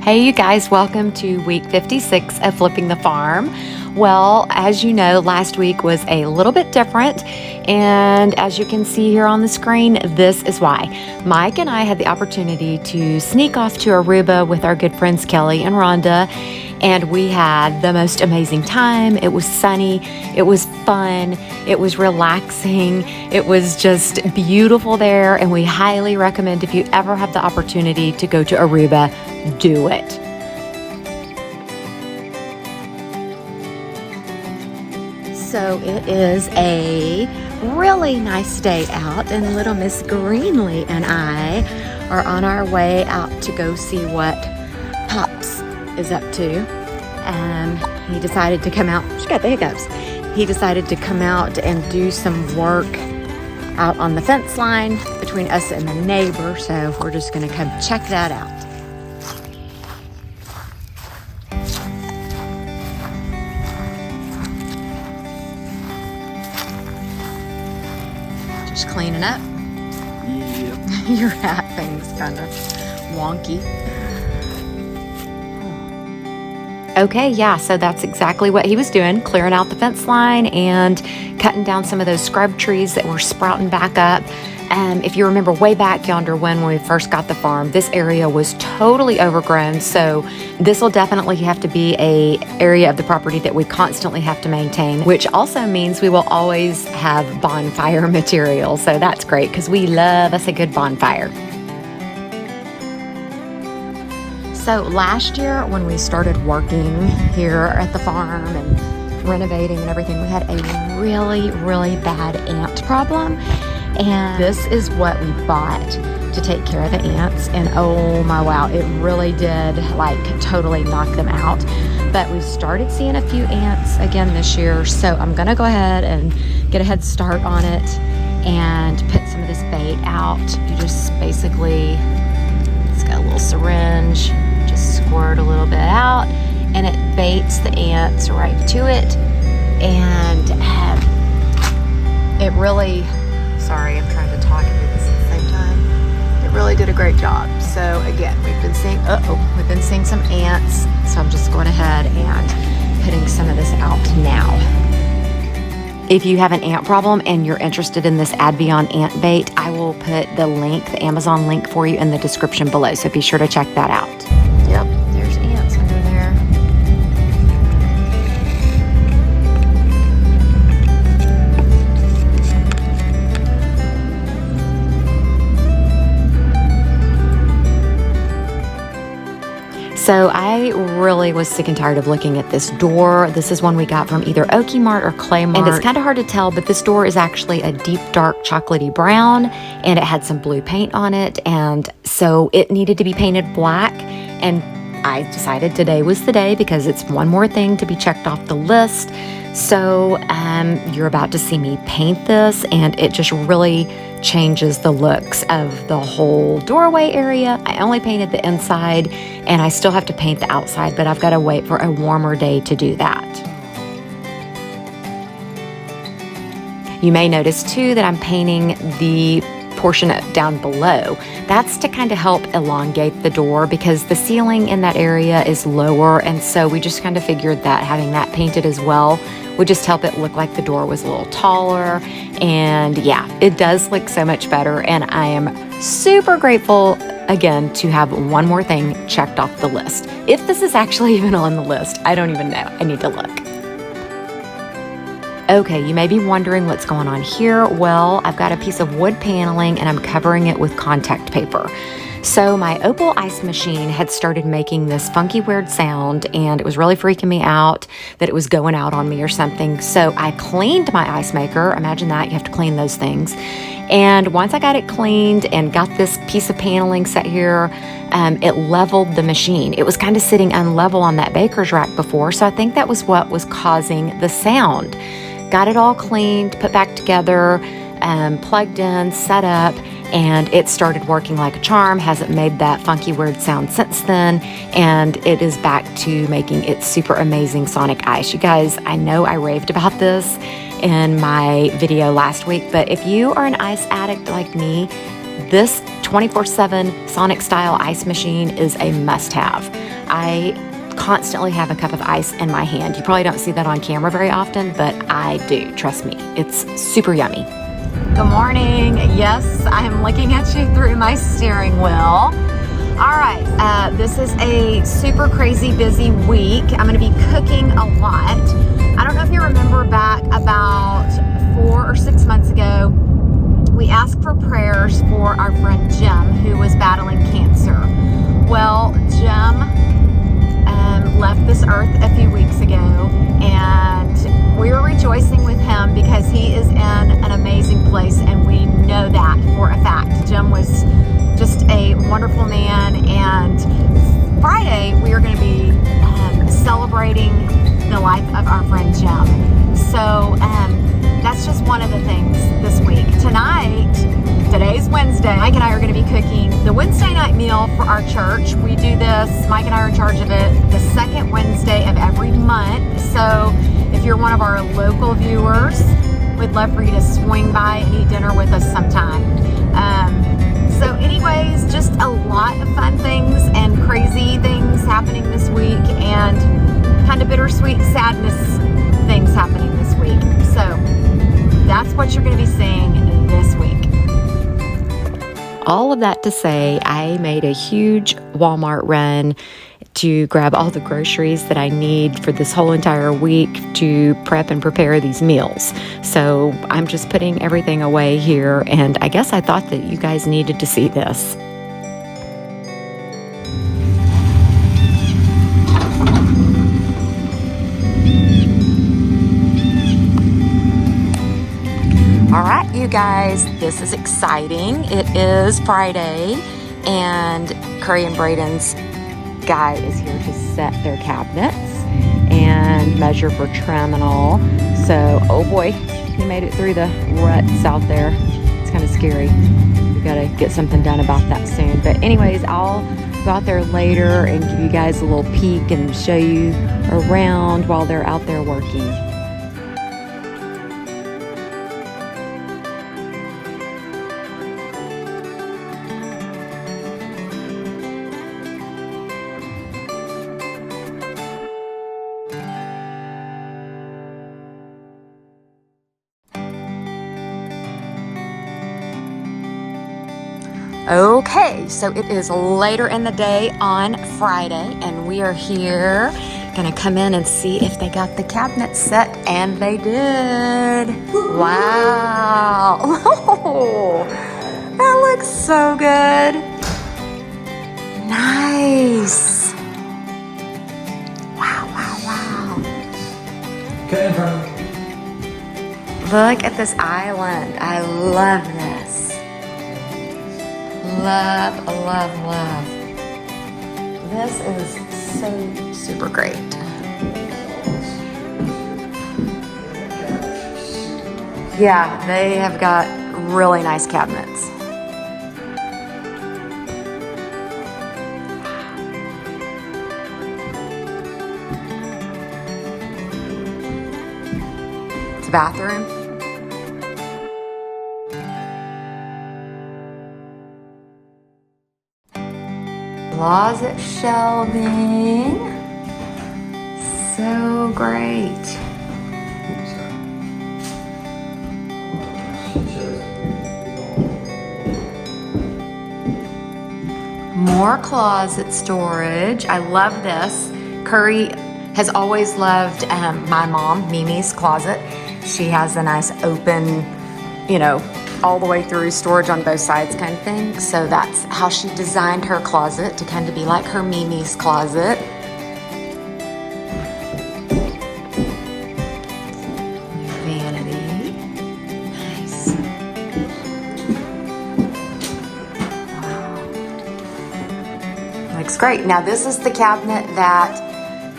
Hey you guys, welcome to week 56 of Flipping the Farm. Well, as you know, last week was a little bit different, and as you can see here on the screen, this is why. Mike and I had the opportunity to sneak off to Aruba with our good friends Kelly and Rhonda, and we had the most amazing time. It was sunny, it was fun, it was relaxing, it was just beautiful there, and we highly recommend if you ever have the opportunity to go to Aruba, do it. So it is a really nice day out, and little Miss Greenlee and I are on our way out to go see what Pops is up to. He decided to come out, she got the hiccups. He decided to come out and do some work out on the fence line between us and the neighbor, so we're just gonna come check that out. Just cleaning up. Yep. Your hat thing's kind of wonky. Okay, yeah, so that's exactly what he was doing, clearing out the fence line and cutting down some of those scrub trees that were sprouting back up. If you remember way back yonder when we first got the farm, this area was totally overgrown, so this will definitely have to be an area of the property that we constantly have to maintain, which also means we will always have bonfire material, so that's great because we love us a good bonfire. So last year when we started working here at the farm and renovating and everything, we had a really, really bad ant problem. And this is what we bought to take care of the ants. And oh my wow, it really did like totally knock them out. But we started seeing a few ants again this year. So I'm gonna go ahead and get a head start on it and put some of this bait out. You just basically, it's got a little syringe, just squirt a little bit out and it baits the ants right to it. And it really, sorry, I'm trying to talk and do this at the same time. It really did a great job. So again, we've been seeing some ants. So I'm just going ahead and putting some of this out now. If you have an ant problem and you're interested in this Advion ant bait, I will put the link, the Amazon link for you in the description below. So be sure to check that out. Yep, there's ants under there. So I really was sick and tired of looking at this door. This is one we got from either Okie Mart or Clay Mart. And it's kind of hard to tell, but this door is actually a deep, dark chocolatey brown, and it had some blue paint on it. And so it needed to be painted black. And I decided today was the day because it's one more thing to be checked off the list. So you're about to see me paint this, and it just really changes the looks of the whole doorway area. I only painted the inside, and I still have to paint the outside, but I've got to wait for a warmer day to do that. You may notice too that I'm painting the portion down below. That's to kind of help elongate the door because the ceiling in that area is lower, and so we just kind of figured that having that painted as well would just help it look like the door was a little taller. And yeah, it does look so much better, and I am super grateful again to have one more thing checked off the list. If this is actually even on the list, I don't even know. I need to look. Okay, you may be wondering what's going on here. Well, I've got a piece of wood paneling and I'm covering it with contact paper. So my Opal ice machine had started making this funky weird sound, and it was really freaking me out that it was going out on me or something. So I cleaned my ice maker. Imagine that, you have to clean those things. And once I got it cleaned and got this piece of paneling set here, it leveled the machine. It was kind of sitting unlevel on that baker's rack before, so I think that was what was causing the sound. Got it all cleaned, put back together, plugged in, set up, and it started working like a charm. Hasn't made that funky weird sound since then, and it is back to making its super amazing sonic ice. You guys, I know I raved about this in my video last week, but if you are an ice addict like me, this 24/7 Sonic style ice machine is a must-have. I constantly have a cup of ice in my hand. You probably don't see that on camera very often, but I do, trust me. It's super yummy. Good morning. Yes, I'm looking at you through my steering wheel. All right, this is a super crazy busy week. I'm gonna be cooking a lot. I don't know if you remember back about 4 or 6 months ago, we asked for prayers for our friend Jim, who was battling cancer. Well, Jim left this earth a few weeks ago, and we were rejoicing with him because he is in an amazing place, and we know that for a fact. Jim was just a wonderful man, and Friday we are going to be celebrating the life of our friend Jim. So that's just one of the things this week. Today's Wednesday, Mike and I are going to be cooking the Wednesday night meal for our church. We do this, Mike and I are in charge of it, the second Wednesday of every month. So if you're one of our local viewers, we'd love for you to swing by and eat dinner with us sometime. So anyways, just a lot of fun things and crazy things happening this week, and kind of bittersweet sadness things happening this week. So that's what you're going to be seeing this week. All of that to say, I made a huge Walmart run to grab all the groceries that I need for this whole entire week to prep and prepare these meals. So I'm just putting everything away here, and I guess I thought that you guys needed to see this. All right, you guys, this is exciting. It is Friday, and Curry and Braden's guy is here to set their cabinets and measure for trim and all. So, oh boy, he made it through the ruts out there. It's kind of scary. We gotta get something done about that soon. But anyways, I'll go out there later and give you guys a little peek and show you around while they're out there working. Okay, so it is later in the day on Friday, and we are here gonna come in and see if they got the cabinet set, and they did. Wow. Oh, that looks so good. Nice. Wow, wow, wow. Okay, Look at this island. I love this. Love, love, love. This is so super great. Yeah, they have got really nice cabinets. It's a bathroom. Closet shelving. So great. More closet storage. I love this. Curry has always loved my mom, Mimi's closet. She has a nice open, all the way through storage on both sides kind of thing. So that's how she designed her closet, to kind of be like her Mimi's closet. Vanity. Nice. Wow. Looks great. Now this is the cabinet that,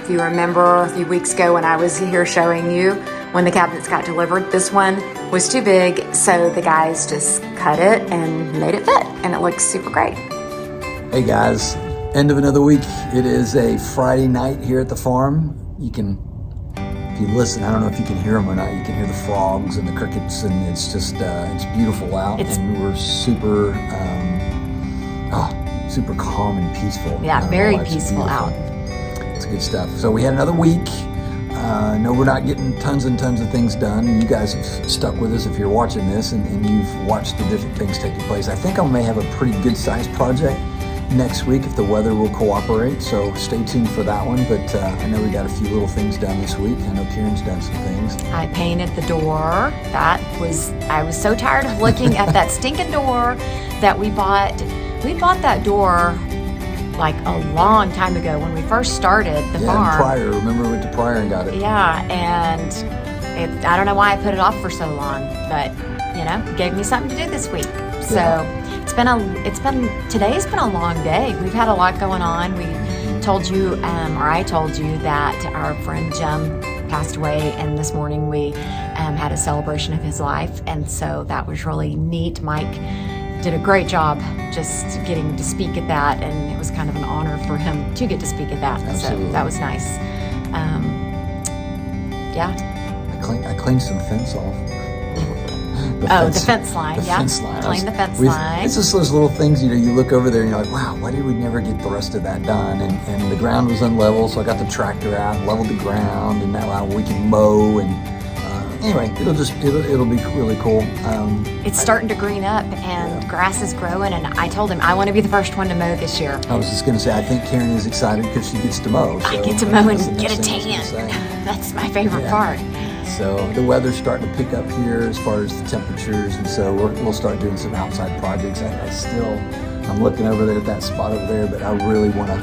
if you remember a few weeks ago when I was here showing you, when the cabinets got delivered, this one was too big, so the guys just cut it and made it fit, and it looks super great. Hey guys, end of another week. It is a Friday night here at the farm. You can, if you listen, I don't know if you can hear them or not, you can hear the frogs and the crickets, and it's just, it's beautiful out, and we're super super calm and peaceful. Yeah, very peaceful out. It's good stuff. So we had another week. No, we're not getting tons and tons of things done. You guys have stuck with us if you're watching this, and you've watched the different things taking place. I think I may have a pretty good sized project next week if the weather will cooperate. So stay tuned for that one. But I know we got a few little things done this week. I know Kieran's done some things. I painted the door. I was so tired of looking at that stinking door that we bought. We bought that door like a long time ago when we first started the farm. Pryor. Remember we went to Pryor and got it. Yeah, and I don't know why I put it off for so long, but it gave me something to do this week. So today's been a long day. We've had a lot going on. We told you, or I told you that our friend Jim passed away, and this morning we had a celebration of his life, and so that was really neat. Mike did a great job just getting to speak at that, and it was kind of an honor for him to get to speak at that. Absolutely. So that was nice. I cleaned some fence off. The fence line. Fence line. Clean the fence line. It's just those little things, you look over there and you're like, wow, why did we never get the rest of that done? And the ground was unlevel, so I got the tractor out and leveled the ground, and now we can mow. And anyway, it'll be really cool. It's starting to green up, and grass is growing, and I told him I want to be the first one to mow this year. I was just going to say, I think Karen is excited because she gets to mow. So I get to mow and get a tan. That's my favorite part. So the weather's starting to pick up here as far as the temperatures, and so we'll start doing some outside projects. I'm looking over there at that spot over there, but I really want to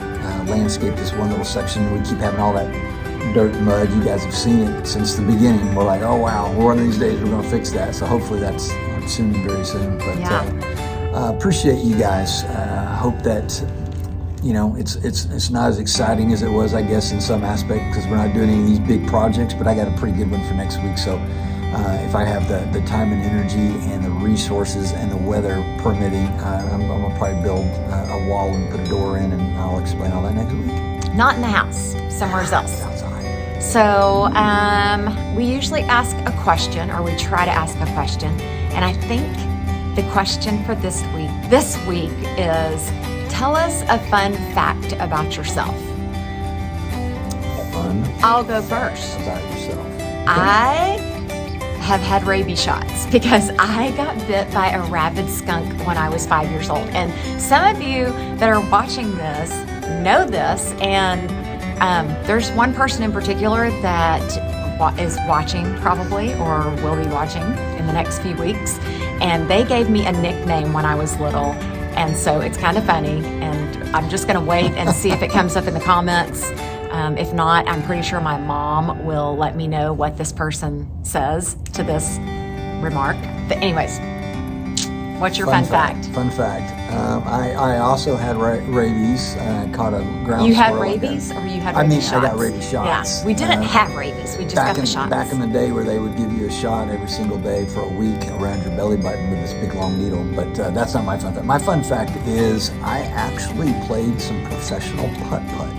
landscape this one little section. We keep having all that dirt and mud. You guys have seen it since the beginning. We're like, oh wow, one of these days we're going to fix that. So hopefully that's soon, very soon. But appreciate you guys. Hope that it's not as exciting as it was, I guess, in some aspect, because we're not doing any of these big projects, but I got a pretty good one for next week. So if I have the time and energy and the resources and the weather permitting, I'm going to probably build a wall and put a door in, and I'll explain all that next week. Not in the house, somewhere else. Outside. So we usually ask a question, or we try to ask a question, and I think the question for this week is, tell us a fun fact about yourself. Fun? I'll go first. About yourself. I have had rabies shots because I got bit by a rabid skunk when I was 5 years old. And some of you that are watching this know this, and there's one person in particular that is watching probably, or will be watching in the next few weeks, and they gave me a nickname when I was little. And so it's kind of funny, and I'm just going to wait and see if it comes up in the comments. If not, I'm pretty sure my mom will let me know what this person says to this remark. But anyways, what's your fun fact? Fun fact. I also had rabies. I caught a ground You had squirrel. rabies, or you had rabies shots? I got rabies shots. Yeah, we didn't have rabies. We just got the shots. Back in the day where they would give you a shot every single day for a week around your belly button with this big long needle. But that's not my fun fact. My fun fact is I actually played some professional putt-putt.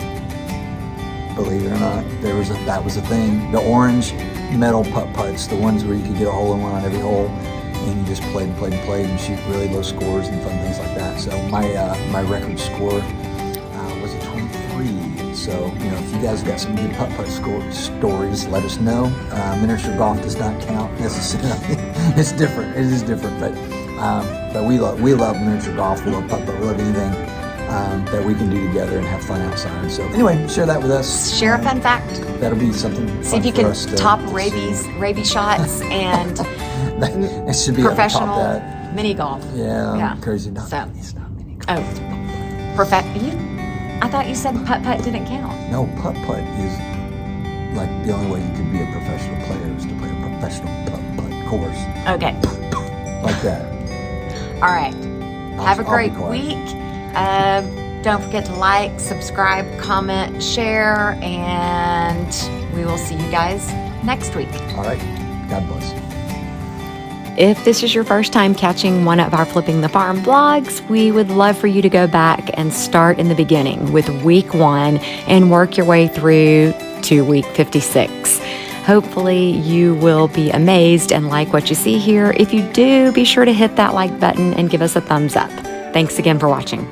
Believe it or not, that was a thing. The orange metal putt-putts, the ones where you could get a hole-in-one on every hole, and you just played and shoot really low scores and fun things like that. So my record score was a 23. So if you guys got some good putt-putt stories, let us know. Miniature golf does not count necessarily. It's different. It is different, but we love miniature golf. We love putt-putt. We love anything that we can do together and have fun outside. So anyway, share that with us. Share a fun fact. That'll be something fun. See if you can top rabies shots and it should be professional that. mini golf. Yeah. Crazy. So It's not mini golf. I thought you said putt-putt didn't count. No, putt-putt is like the only way you could be a professional player is to play a professional putt-putt course. Okay. Like that. All right. Have a great week. Don't forget to like, subscribe, comment, share, and we will see you guys next week. All right. God bless. If this is your first time catching one of our Flipping the Farm vlogs, we would love for you to go back and start in the beginning with week 1 and work your way through to week 56. Hopefully you will be amazed and like what you see here. If you do, be sure to hit that like button and give us a thumbs up. Thanks again for watching.